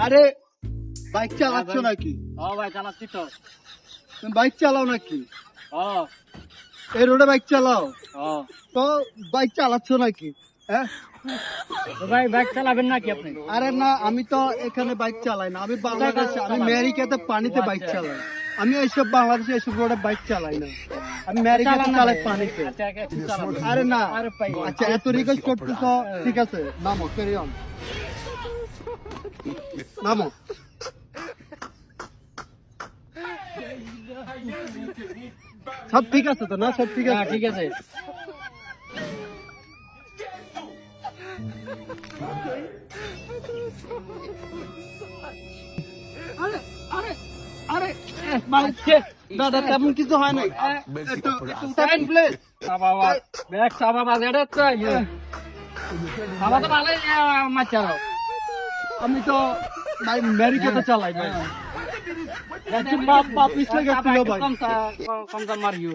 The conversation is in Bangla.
আরে বাইক চালাচ্ছ নাকি? ভাই চালাচ্ছি তো। তুমি বাইক চালাও নাকি? হ্যাঁ এই রোডে বাইক চালাও? হ্যাঁ। তো বাইক চালাচ্ছ নাকি? হ্যাঁ? তো ভাই বাইক চালাবেন নাকি আপনি? আরে না, আমি তো এখানে বাইক চালাই না। আমি বাংলাদেশে, আমি আমেরিকাতে পানিতে বাইক চালাই। আমি এইসব বাংলাদেশে এইসব রোডে বাইক চালাই না। আমি আমেরিকাতে চালাই পানিতে। আচ্ছা, একটু চালান। আরে না, আরে ভাই, আচ্ছা এত রিকোয়েস্ট করতেছ, ঠিক আছে নামো, ক্যারি অন, নামো। সব ঠিক আছে তো না? সব ঠিক হ্যাঁ, আছে? ঠিক আছে। আরে আরে আরে দাদা তেমন কিছু হয় নাই। একটু সেকেন্ড প্লেস। বাবা ব্যাগ সাবা বাজারে তো সাবা তো ভালোই মাছ চালাও। আমি তো ভাই আমেরিকাতে চালাই ভাই। বাপ বাপ পিছলে গেছিল ভাই। কম দাম মারিও।